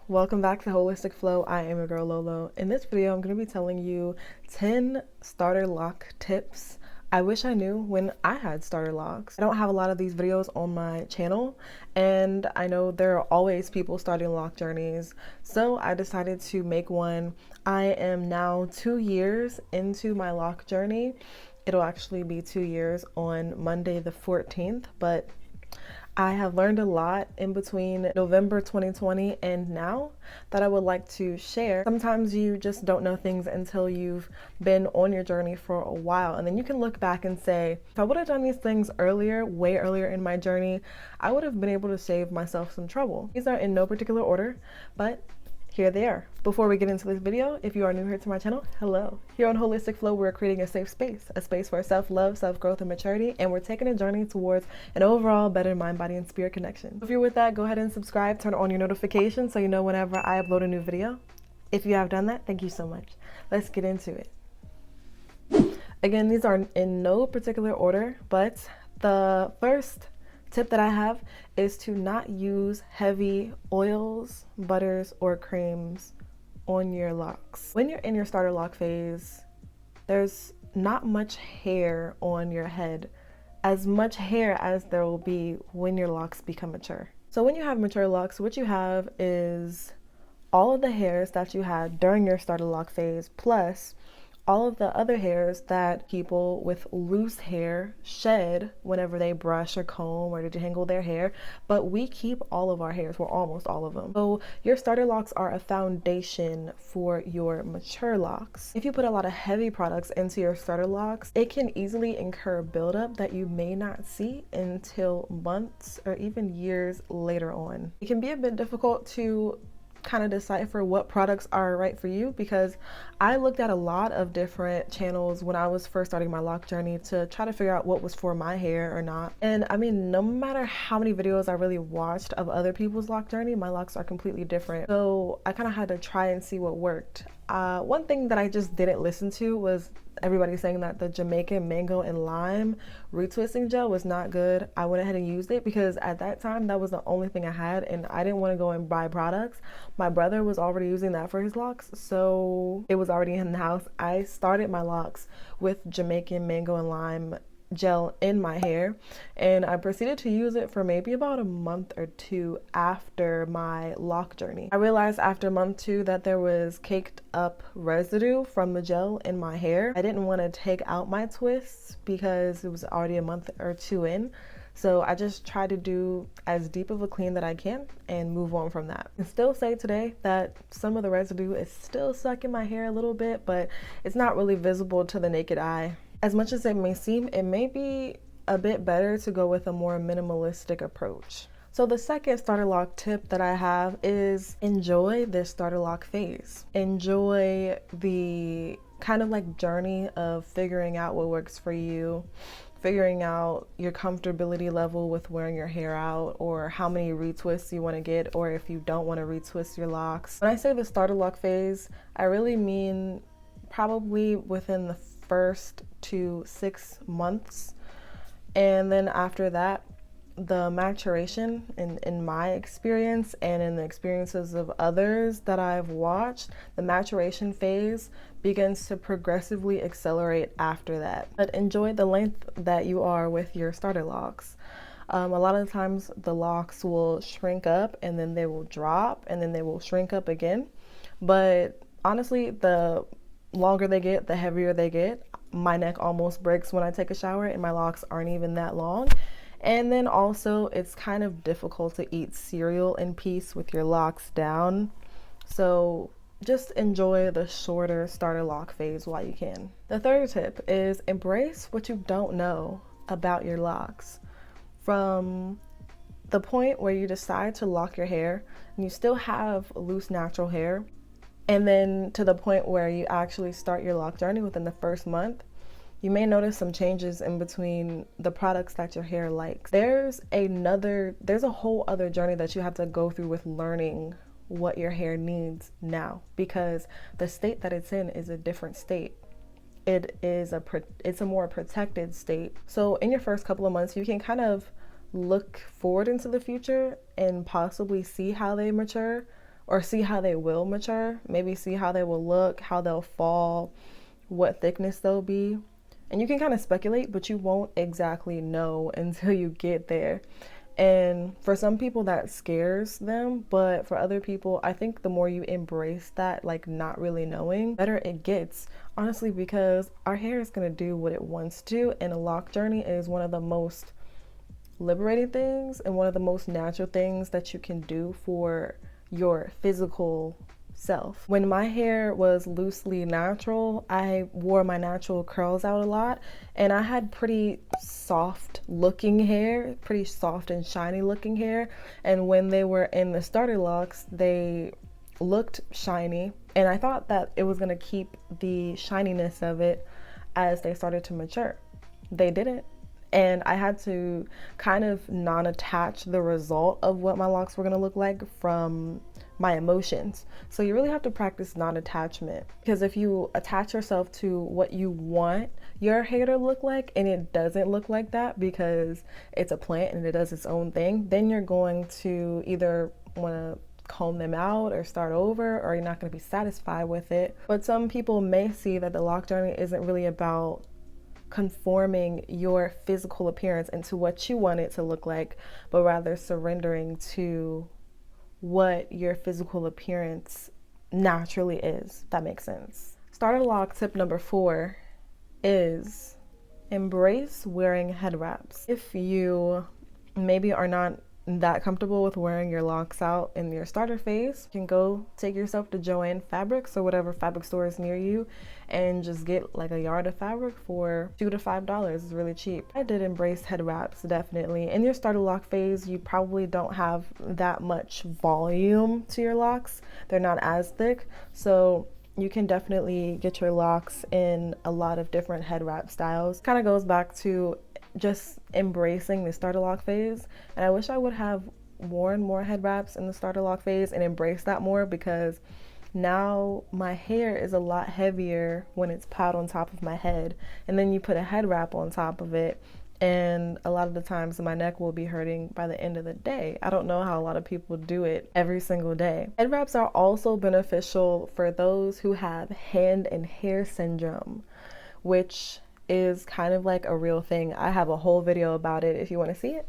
welcome back to Holistic Flow. I am your girl Lolo. In this video, I'm going to be telling you 10 starter lock tips I wish I knew when I had starter locks. I don't have a lot of these videos on my channel, and I know there are always people starting lock journeys, so I decided to make one. I am now 2 years into my lock journey. It'll actually be 2 years on Monday the 14th, but I have learned a lot in between November 2020 and now that I would like to share. Sometimes you just don't know things until you've been on your journey for a while, and then you can look back and say, if I would have done these things earlier, way earlier in my journey, I would have been able to save myself some trouble. These are in no particular order, but here they are. Before we get into this video, if you are new here to my channel, hello. Here on Holistic Flow, we're creating a safe space for self-love, self-growth, and maturity, and we're taking a journey towards an overall better mind, body, and spirit connection. If you're with that, go ahead and subscribe, turn on your notifications so you know whenever I upload a new video. If you have done that, thank you so much. Let's get into it. Again, these are in no particular order, but the first tip that I have is to not use heavy oils, butters, or creams on your locks. When you're in your starter lock phase, there's not much hair on your head, as much hair as there will be when your locks become mature. So when you have mature locks, what you have is all of the hairs that you had during your starter lock phase, plus all of the other hairs that people with loose hair shed whenever they brush or comb or detangle their hair, but we keep all of our hairs, or almost all of them. So your starter locks are a foundation for your mature locks. If you put a lot of heavy products into your starter locks, it can easily incur buildup that you may not see until months or even years later on. It can be a bit difficult to kind of decipher what products are right for you, because I looked at a lot of different channels when I was first starting my lock journey to try to figure out what was for my hair or not. And I mean, no matter how many videos I really watched of other people's lock journey, my locks are completely different. So I kind of had to try and see what worked. One thing that I just didn't listen to was everybody saying that the Jamaican mango and lime retwisting gel was not good. I went ahead and used it because at that time that was the only thing I had, and I didn't want to go and buy products. My brother was already using that for his locks, so it was already in the house. I started my locks with Jamaican mango and lime gel in my hair, and I proceeded to use it for maybe about a month or two after my lock journey. I realized after month 2 that there was caked up residue from the gel in my hair. I didn't want to take out my twists because it was already a month or 2 in. So I just try to do as deep of a clean that I can and move on from that. I can still say today that some of the residue is still stuck in my hair a little bit, but it's not really visible to the naked eye. As much as it may seem, it may be a bit better to go with a more minimalistic approach. So the second starter lock tip that I have is enjoy this starter lock phase. Enjoy the kind of like journey of figuring out what works for you, figuring out your comfortability level with wearing your hair out, or how many retwists you want to get, or if you don't want to retwist your locks. When I say the starter lock phase, I really mean probably within the first to 6 months, and then after that, the maturation in my experience and in the experiences of others that I've watched, the maturation phase begins to progressively accelerate after that. But enjoy the length that you are with your starter locks. A lot of the times the locks will shrink up and then they will drop and then they will shrink up again. But honestly, the longer they get, the heavier they get. My neck almost breaks when I take a shower, and my locks aren't even that long. And then also, it's kind of difficult to eat cereal in peace with your locks down. So just enjoy the shorter starter lock phase while you can. The third tip is embrace what you don't know about your locks. From the point where you decide to lock your hair and you still have loose natural hair, and then to the point where you actually start your lock journey within the first month, you may notice some changes in between the products that your hair likes. There's a whole other journey that you have to go through with learning what your hair needs now, because the state that it's in is a different state. It's a more protected state. So in your first couple of months, you can kind of look forward into the future and possibly see how they mature or see how they will mature, maybe see how they will look, how they'll fall, what thickness they'll be. And you can kind of speculate, but you won't exactly know until you get there. And for some people that scares them, but for other people, I think the more you embrace that, like not really knowing, better it gets. Honestly, because our hair is gonna do what it wants to, and a lock journey is one of the most liberating things and one of the most natural things that you can do for your physical self. When my hair was loosely natural, I wore my natural curls out a lot, and I had pretty soft looking hair, pretty soft and shiny looking hair. And when they were in the starter locks, they looked shiny, and I thought that it was going to keep the shininess of it as they started to mature. They didn't. And I had to kind of non-attach the result of what my locks were going to look like from my emotions. So you really have to practice non-attachment, because if you attach yourself to what you want your hair to look like and it doesn't look like that because it's a plant and it does its own thing, then you're going to either want to comb them out or start over, or you're not going to be satisfied with it. But some people may see that the lock journey isn't really about conforming your physical appearance into what you want it to look like, but rather surrendering to what your physical appearance naturally is. That makes sense. Starter lock tip number 4 is embrace wearing head wraps. If you maybe are not that comfortable with wearing your locks out in your starter phase, you can go take yourself to Joann Fabrics or whatever fabric store is near you and just get like a yard of fabric for $2 to $5. It's really cheap. I did embrace head wraps, definitely. In your starter lock phase, you probably don't have that much volume to your locks. They're not as thick, so you can definitely get your locks in a lot of different head wrap styles. Kind of goes back to just embracing the starter lock phase, and I wish I would have worn more head wraps in the starter lock phase and embraced that more, because now my hair is a lot heavier when it's piled on top of my head, and then you put a head wrap on top of it, and a lot of the times my neck will be hurting by the end of the day. I don't know how a lot of people do it every single day. Head wraps are also beneficial for those who have hand and hair syndrome, which is kind of like a real thing. I have a whole video about it if you want to see it.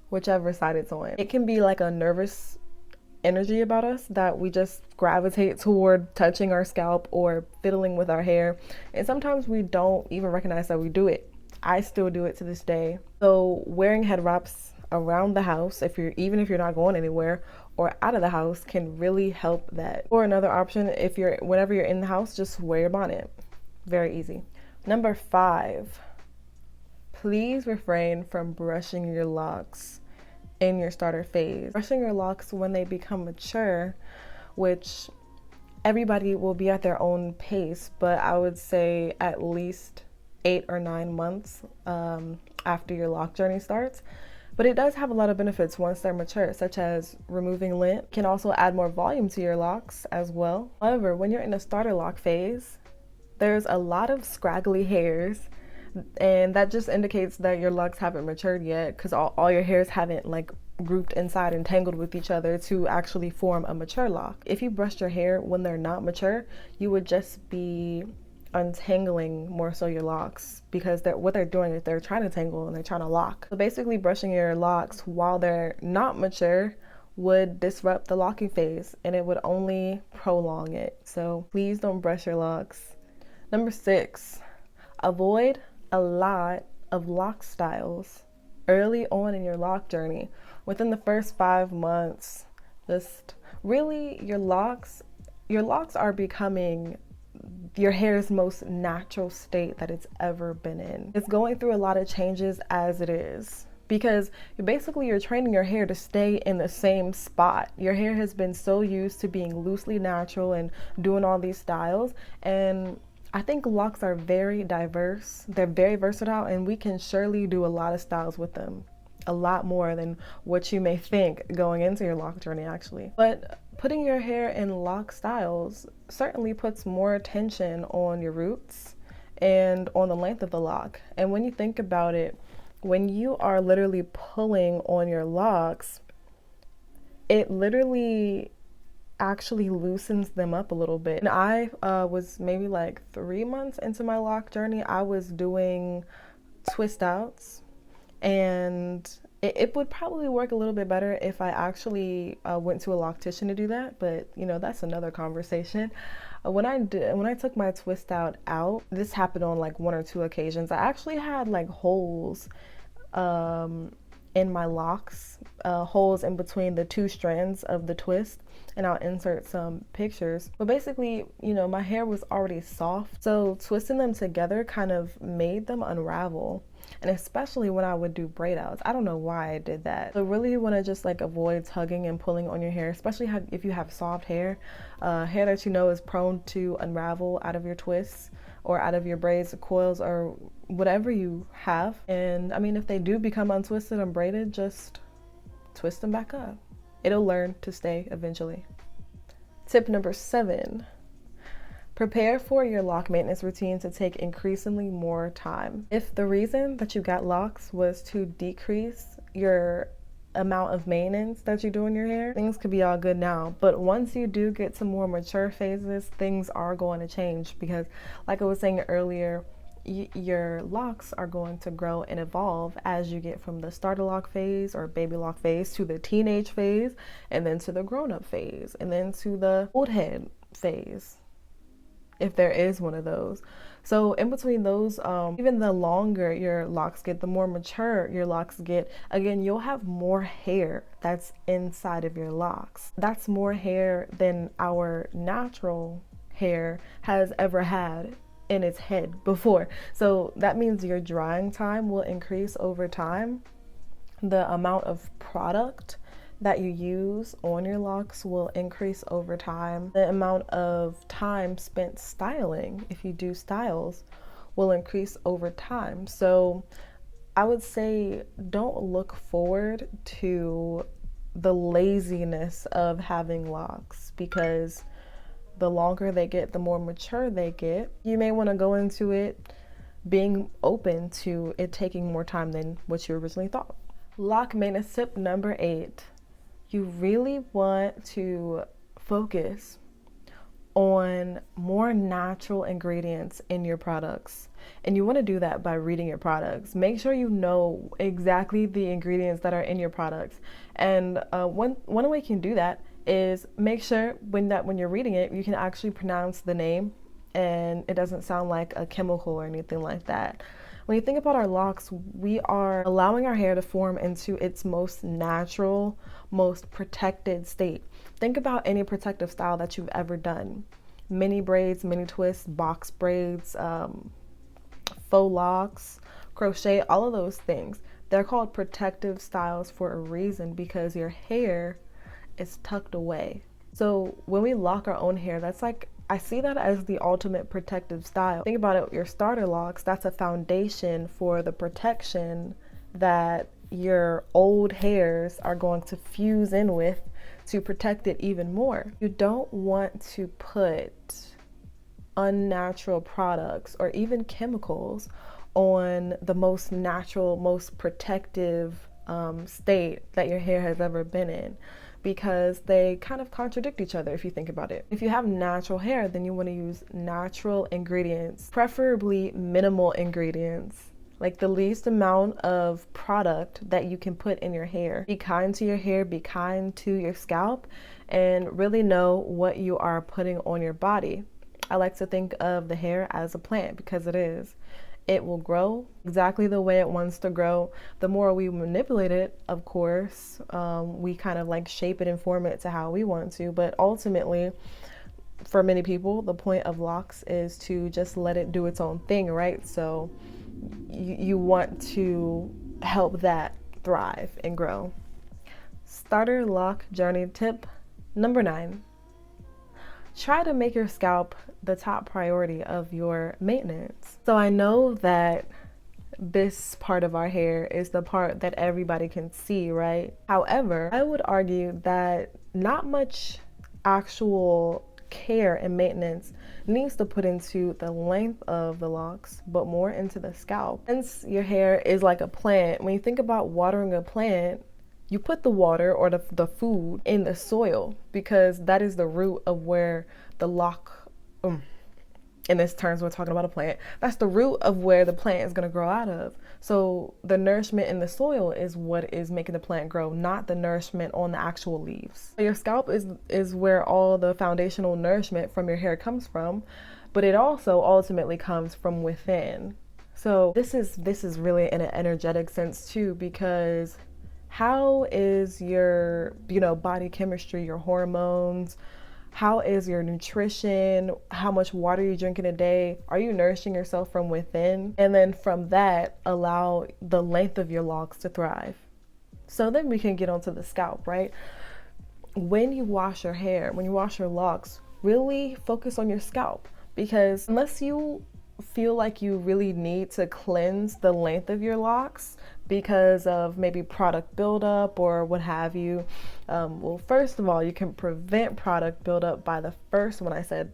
Whichever side it's on. It can be like a nervous energy about us that we just gravitate toward touching our scalp or fiddling with our hair, and sometimes we don't even recognize that we do it. I still do it to this day. So wearing head wraps around the house, even if you're not going anywhere, or out of the house, can really help that. Or another option, whenever you're in the house, just wear your bonnet. Very easy. Number 5, please refrain from brushing your locks in your starter phase. Brushing your locks when they become mature, which everybody will be at their own pace, but I would say at least 8 or 9 months after your lock journey starts. But it does have a lot of benefits once they're mature, such as removing lint. It can also add more volume to your locks as well. However, when you're in a starter lock phase, there's a lot of scraggly hairs, and that just indicates that your locks haven't matured yet, because all your hairs haven't like grouped inside and tangled with each other to actually form a mature lock. If you brushed your hair when they're not mature, you would just be untangling more so your locks, because what they're doing is they're trying to tangle and they're trying to lock. So basically brushing your locks while they're not mature would disrupt the locking phase, and it would only prolong it. So please don't brush your locks. Number 6, avoid a lot of lock styles early on in your lock journey. Within the first 5 months, just really your locks are becoming your hair's most natural state that it's ever been in. It's going through a lot of changes as it is, because you're training your hair to stay in the same spot. Your hair has been so used to being loosely natural and doing all these styles, and I think locks are very diverse. They're very versatile, and we can surely do a lot of styles with them. A lot more than what you may think going into your lock journey, actually. But putting your hair in lock styles certainly puts more attention on your roots and on the length of the lock. And when you think about it, when you are literally pulling on your locks, it literally actually loosens them up a little bit. And I was maybe like 3 months into my lock journey. I was doing twist outs, and it would probably work a little bit better if I actually went to a loctician to do that, but you know, that's another conversation. When I took my twist out, this happened on like 1 or 2 occasions. I actually had like holes in my locks, holes in between the 2 strands of the twist, and I'll insert some pictures. But basically, you know, my hair was already soft, so twisting them together kind of made them unravel. And especially when I would do braid outs, I don't know why I did that. So really, you want to just like avoid tugging and pulling on your hair, especially if you have soft hair, hair that you know is prone to unravel out of your twists or out of your braids or coils or whatever you have. And I mean, if they do become untwisted and braided, just twist them back up. It'll learn to stay eventually. Tip number 7. Prepare for your lock maintenance routine to take increasingly more time. If the reason that you got locks was to decrease your amount of maintenance that you do in your hair, things could be all good now. But once you do get to more mature phases, things are going to change because, like I was saying earlier, your locks are going to grow and evolve as you get from the starter lock phase or baby lock phase to the teenage phase, and then to the grown-up phase, and then to the old head phase, if there is one of those. So in between those, even the longer your locks get, the more mature your locks get, again, you'll have more hair that's inside of your locks. That's more hair than our natural hair has ever had in its head before. So that means your drying time will increase over time. The amount of product that you use on your locks will increase over time. The amount of time spent styling, if you do styles, will increase over time. So I would say don't look forward to the laziness of having locks, because the longer they get, the more mature they get. You may want to go into it being open to it taking more time than what you originally thought. Lock maintenance tip number 8. You really want to focus on more natural ingredients in your products. And you want to do that by reading your products. Make sure you know exactly the ingredients that are in your products. And one way you can do that is make sure when you're reading it, you can actually pronounce the name and it doesn't sound like a chemical or anything like that. When you think about our locks, we are allowing our hair to form into its most natural, most protected state. Think about any protective style that you've ever done. Mini braids, mini twists, box braids, faux locks, crochet, all of those things. They're called protective styles for a reason, because your hair is tucked away. So when we lock our own hair, that's like, I see that as the ultimate protective style. Think about it, your starter locks, that's a foundation for the protection that your old hairs are going to fuse in with to protect it even more. You don't want to put unnatural products or even chemicals on the most natural, most protective state that your hair has ever been in, because they kind of contradict each other if you think about it. If you have natural hair, then you want to use natural ingredients, preferably minimal ingredients, like the least amount of product that you can put in your hair. Be kind to your hair, be kind to your scalp, and really know what you are putting on your body. I like to think of the hair as a plant, because it is. It will grow exactly the way it wants to grow. The more we manipulate it, of course, we kind of like shape it and form it to how we want to. But ultimately, for many people, the point of locks is to just let it do its own thing, right? So you want to help that thrive and grow. Starter lock journey tip number 9. Try to make your scalp the top priority of your maintenance. So I know that this part of our hair is the part that everybody can see, right? However, I would argue that not much actual care and maintenance needs to put into the length of the locks, but more into the scalp. Since your hair is like a plant, when you think about watering a plant, you put the water or the food in the soil, because that is the root of where the lock, in this terms, we're talking about a plant. That's the root of where the plant is going to grow out of. So the nourishment in the soil is what is making the plant grow, not the nourishment on the actual leaves. Your scalp is where all the foundational nourishment from your hair comes from, but it also ultimately comes from within. So this is really in an energetic sense too, because how is your, body chemistry, your hormones, how is your nutrition, how much water are you drinking a day? Are you nourishing yourself from within? And then from that, allow the length of your locks to thrive. So then we can get onto the scalp, right? When you wash your hair, when you wash your locks, really focus on your scalp, because unless you feel like you really need to cleanse the length of your locks because of maybe product buildup or what have you, well, first of all, you can prevent product buildup by the first one I said,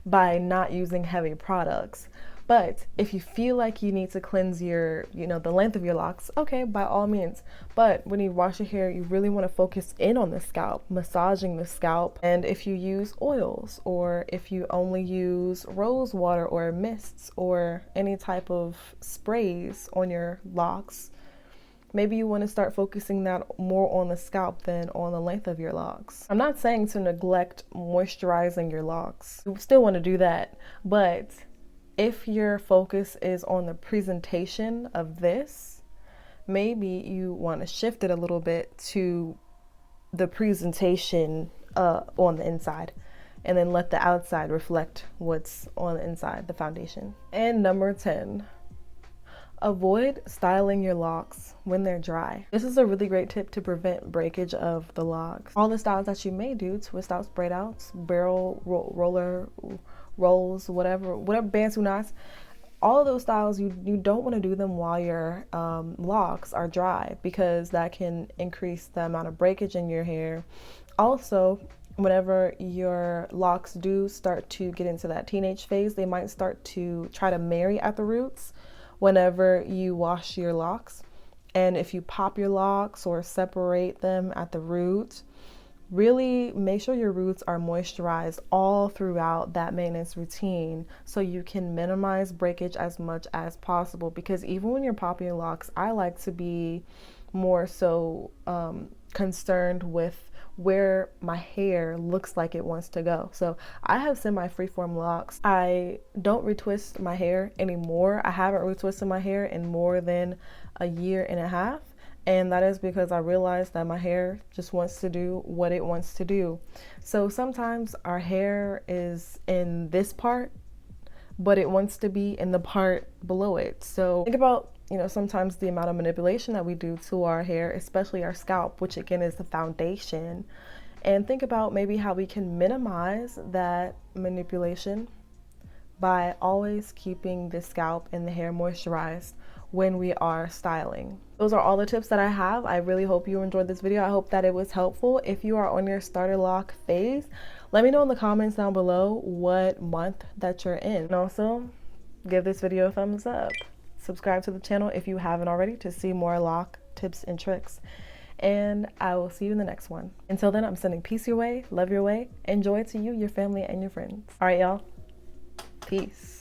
by not using heavy products. But if you feel like you need to cleanse your, the length of your locks, okay, by all means. But when you wash your hair, you really want to focus in on the scalp, massaging the scalp. And if you use oils, or if you only use rose water or mists or any type of sprays on your locks, maybe you want to start focusing that more on the scalp than on the length of your locks. I'm not saying to neglect moisturizing your locks. You still want to do that, but if your focus is on the presentation of this, maybe you want to shift it a little bit to the presentation on the inside, and then let the outside reflect what's on the inside, the foundation. And number 10, avoid styling your locks when they're dry. This is a really great tip to prevent breakage of the locks. All the styles that you may do, twist outs, braid outs, barrel, roller, rolls, whatever bantu knots, all of those styles, you don't want to do them while your locks are dry, because that can increase the amount of breakage in your hair. Also, whenever your locks do start to get into that teenage phase, they might start to try to marry at the roots whenever you wash your locks. And if you pop your locks or separate them at the root, really make sure your roots are moisturized all throughout that maintenance routine, so you can minimize breakage as much as possible. Because even when you're popping your locks, I like to be more so concerned with where my hair looks like it wants to go. So I have semi freeform locks. I don't retwist my hair anymore. I haven't retwisted my hair in more than a year and a half. And that is because I realized that my hair just wants to do what it wants to do. So sometimes our hair is in this part, but it wants to be in the part below it. So think about, sometimes the amount of manipulation that we do to our hair, especially our scalp, which again is the foundation. And think about maybe how we can minimize that manipulation by always keeping the scalp and the hair moisturized when we are styling. Those are all the tips that I have. I really hope you enjoyed this video. I hope that it was helpful. If you are on your starter lock phase, let me know in the comments down below what month that you're in. And also, give this video a thumbs up. Subscribe to the channel if you haven't already to see more lock tips and tricks. And I will see you in the next one. Until then, I'm sending peace your way, love your way, and joy to you, your family, and your friends. All right, y'all. Peace.